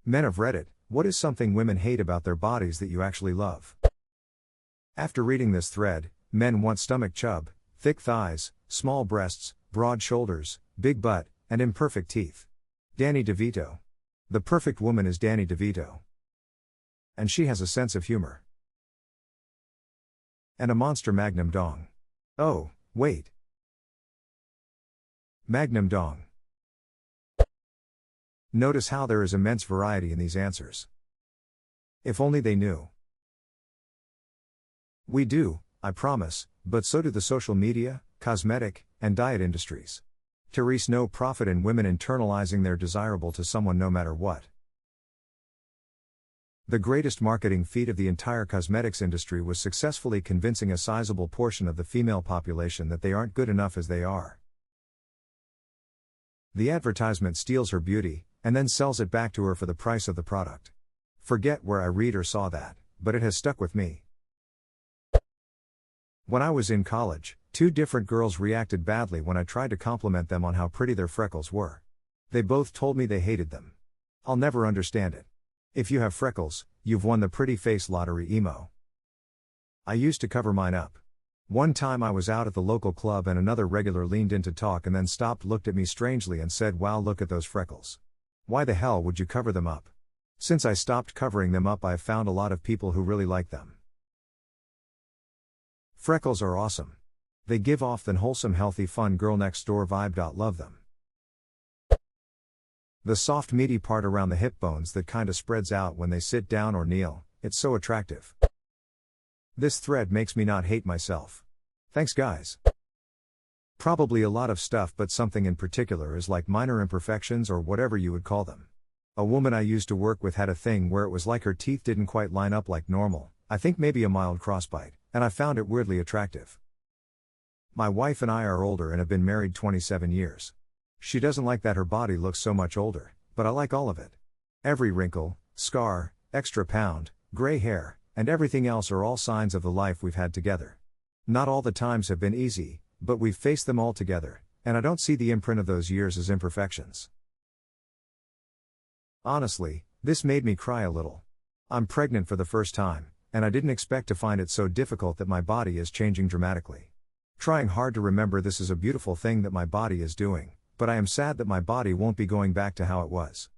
Men of Reddit, what is something women hate about their bodies that you actually love? After reading this thread, men want stomach chub, thick thighs, small breasts, broad shoulders, big butt, and imperfect teeth. Danny DeVito. The perfect woman is Danny DeVito. And she has a sense of humor. And a monster magnum dong. Oh, wait. Magnum dong. Notice how there is immense variety in these answers. If only they knew. We do, I promise, but so do the social media, cosmetic, and diet industries. Therese no profit in women internalizing their desirable to someone no matter what. The greatest marketing feat of the entire cosmetics industry was successfully convincing a sizable portion of the female population that they aren't good enough as they are. The advertisement steals her beauty, and then sells it back to her for the price of the product. Forget where I read or saw that, but it has stuck with me. When I was in college, two different girls reacted badly when I tried to compliment them on how pretty their freckles were. They both told me they hated them. I'll never understand it. If you have freckles, you've won the pretty face lottery emo. I used to cover mine up. One time I was out at the local club and another regular leaned in to talk and then stopped, looked at me strangely and said, "Wow, look at those freckles. Why the hell would you cover them up?" Since I stopped covering them up, I've found a lot of people who really like them. Freckles are awesome. They give off the wholesome, healthy, fun girl next door vibe. Love them. The soft, meaty part around the hip bones that kinda spreads out when they sit down or kneel, it's so attractive. This thread makes me not hate myself. Thanks, guys. Probably a lot of stuff, but something in particular is like minor imperfections or whatever you would call them. A woman I used to work with had a thing where it was like her teeth didn't quite line up like normal, I think maybe a mild crossbite, and I found it weirdly attractive. My wife and I are older and have been married 27 years. She doesn't like that her body looks so much older, but I like all of it. Every wrinkle, scar, extra pound, gray hair, and everything else are all signs of the life we've had together. Not all the times have been easy, but we've faced them all together, and I don't see the imprint of those years as imperfections. Honestly, this made me cry a little. I'm pregnant for the first time, and I didn't expect to find it so difficult that my body is changing dramatically. Trying hard to remember this is a beautiful thing that my body is doing, but I am sad that my body won't be going back to how it was.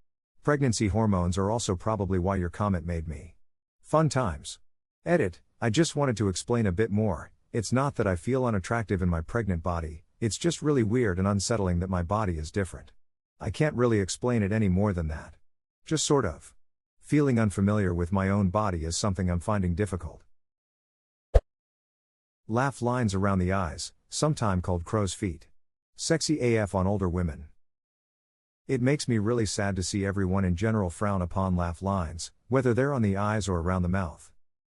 Pregnancy hormones are also probably why your comment made me. Fun times. Edit, I just wanted to explain a bit more. It's not that I feel unattractive in my pregnant body, it's just really weird and unsettling that my body is different. I can't really explain it any more than that. Just sort of. Feeling unfamiliar with my own body is something I'm finding difficult. Laugh lines around the eyes, sometime called crow's feet. Sexy AF on older women. It makes me really sad to see everyone in general frown upon laugh lines, whether they're on the eyes or around the mouth.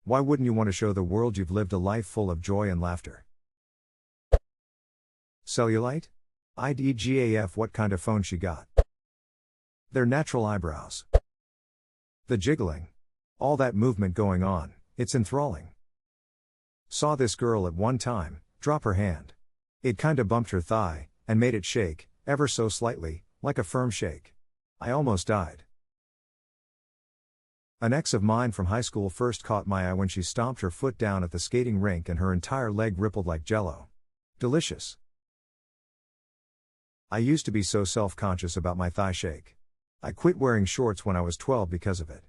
Why wouldn't you want to show the world you've lived a life full of joy and laughter? Cellulite? IDGAF, what kind of phone she got? Their natural eyebrows. The jiggling. All that movement going on, it's enthralling. Saw this girl at one time, drop her hand. It kinda bumped her thigh, and made it shake, ever so slightly, like a firm shake. I almost died. An ex of mine from high school first caught my eye when she stomped her foot down at the skating rink and her entire leg rippled like jello. Delicious. I used to be so self-conscious about my thigh shake. I quit wearing shorts when I was 12 because of it.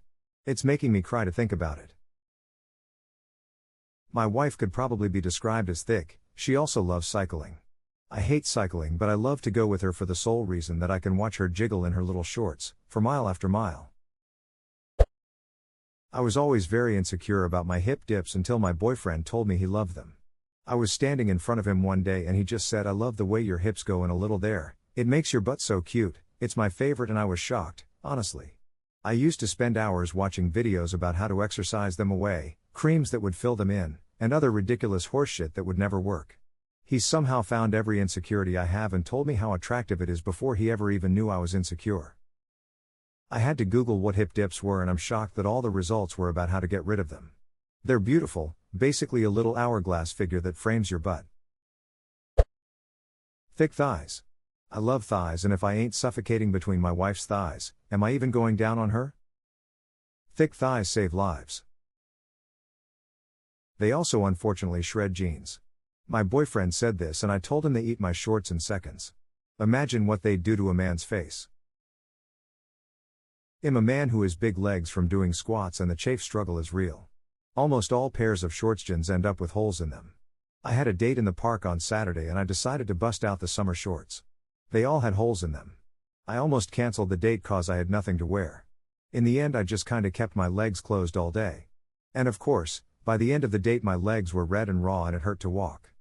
It's making me cry to think about it. My wife could probably be described as thick, she also loves cycling. I hate cycling, but I love to go with her for the sole reason that I can watch her jiggle in her little shorts, for mile after mile. I was always very insecure about my hip dips until my boyfriend told me he loved them. I was standing in front of him one day and he just said, "I love the way your hips go in a little there, it makes your butt so cute, it's my favorite," and I was shocked, honestly. I used to spend hours watching videos about how to exercise them away, creams that would fill them in, and other ridiculous horseshit that would never work. He somehow found every insecurity I have and told me how attractive it is before he ever even knew I was insecure. I had to Google what hip dips were and I'm shocked that all the results were about how to get rid of them. They're beautiful, basically a little hourglass figure that frames your butt. Thick thighs. I love thighs, and if I ain't suffocating between my wife's thighs, am I even going down on her? Thick thighs save lives. They also unfortunately shred jeans. My boyfriend said this and I told him they eat my shorts in seconds. Imagine what they'd do to a man's face. I'm a man who has big legs from doing squats and the chafe struggle is real. Almost all pairs of shorts jeans end up with holes in them. I had a date in the park on Saturday and I decided to bust out the summer shorts. They all had holes in them. I almost canceled the date cause I had nothing to wear. In the end I just kinda kept my legs closed all day. And of course, by the end of the date my legs were red and raw and it hurt to walk.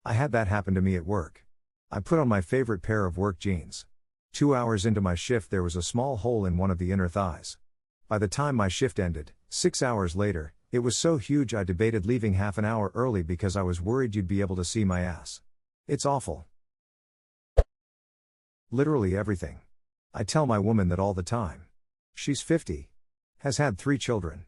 I had that happen to me at work. I put on my favorite pair of work jeans. 2 hours into my shift there was a small hole in one of the inner thighs. By the time my shift ended, 6 hours later, it was so huge I debated leaving half an hour early because I was worried you'd be able to see my ass. It's awful. Literally everything. I tell my woman that all the time. She's 50. Has had 3 children.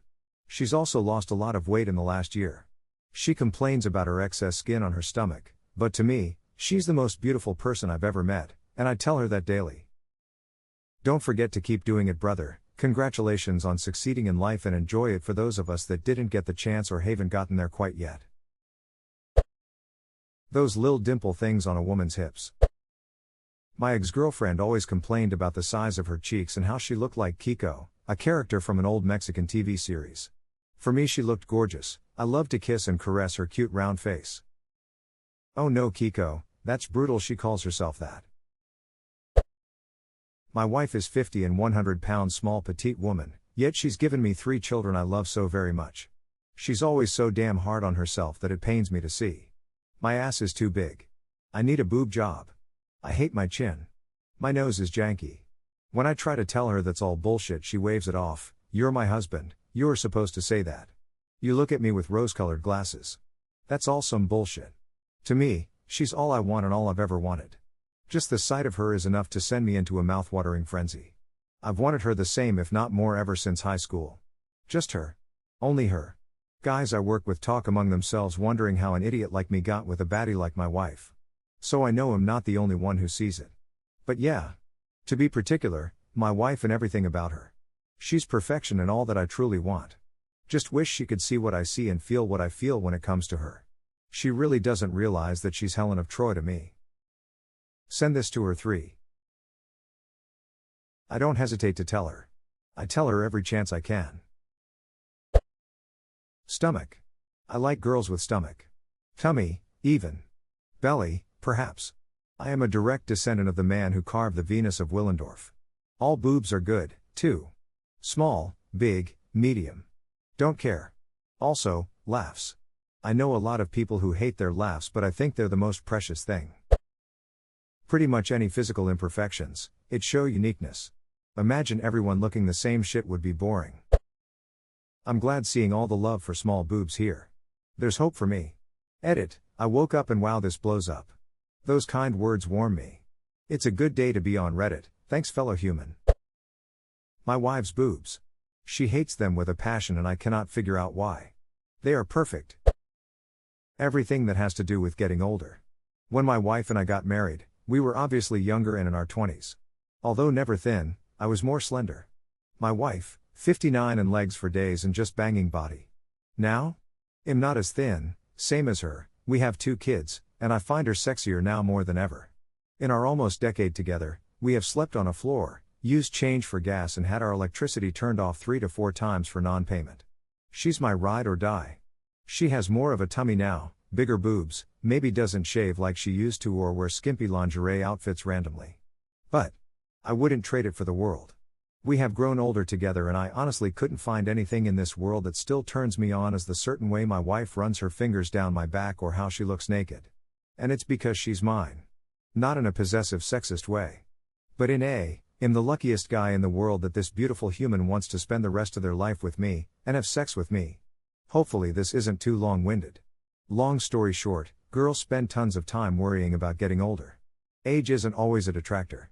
She's also lost a lot of weight in the last year. She complains about her excess skin on her stomach, but to me, she's the most beautiful person I've ever met, and I tell her that daily. Don't forget to keep doing it, brother. Congratulations on succeeding in life and enjoy it for those of us that didn't get the chance or haven't gotten there quite yet. Those lil dimple things on a woman's hips. My ex-girlfriend always complained about the size of her cheeks and how she looked like Kiko, a character from an old Mexican TV series. For me she looked gorgeous. I loved to kiss and caress her cute round face. Oh no Kiko, that's brutal, she calls herself that. My wife is 50 and 100 pounds small petite woman, yet she's given me 3 children I love so very much. She's always so damn hard on herself that it pains me to see. My ass is too big. I need a boob job. I hate my chin. My nose is janky. When I try to tell her that's all bullshit she waves it off. You're my husband, you're supposed to say that. You look at me with rose-colored glasses. That's all some bullshit. To me, she's all I want and all I've ever wanted. Just the sight of her is enough to send me into a mouth-watering frenzy. I've wanted her the same if not more ever since high school. Just her. Only her. Guys I work with talk among themselves wondering how an idiot like me got with a baddie like my wife. So I know I'm not the only one who sees it. But yeah. To be particular, my wife and everything about her. She's perfection and all that I truly want. Just wish she could see what I see and feel what I feel when it comes to her. She really doesn't realize that she's Helen of Troy to me. Send this to her 3. I don't hesitate to tell her. I tell her every chance I can. Stomach. I like girls with stomach. Tummy, even. Belly, perhaps. I am a direct descendant of the man who carved the Venus of Willendorf. All boobs are good, too. Small, big, medium. Don't care. Also, laughs. I know a lot of people who hate their laughs, but I think they're the most precious thing. Pretty much any physical imperfections, it show uniqueness. Imagine everyone looking the same shit would be boring. I'm glad seeing all the love for small boobs here. There's hope for me. Edit, I woke up and wow this blows up. Those kind words warm me. It's a good day to be on Reddit, thanks fellow human. My wife's boobs. She hates them with a passion and I cannot figure out why. They are perfect. Everything that has to do with getting older. When my wife and I got married, we were obviously younger and in our 20s. Although never thin, I was more slender. My wife, 59 and legs for days and just banging body. Now? I'm not as thin, same as her, we have 2 kids, and I find her sexier now more than ever. In our almost decade together, we have slept on a floor, used change for gas and had our electricity turned off 3 to 4 times for non-payment. She's my ride or die. She has more of a tummy now, bigger boobs, maybe doesn't shave like she used to or wear skimpy lingerie outfits randomly. But I wouldn't trade it for the world. We have grown older together and I honestly couldn't find anything in this world that still turns me on as the certain way my wife runs her fingers down my back or how she looks naked. And it's because she's mine. Not in a possessive sexist way. But I'm the luckiest guy in the world that this beautiful human wants to spend the rest of their life with me, and have sex with me. Hopefully this isn't too long-winded. Long story short, girls spend tons of time worrying about getting older. Age isn't always a detractor.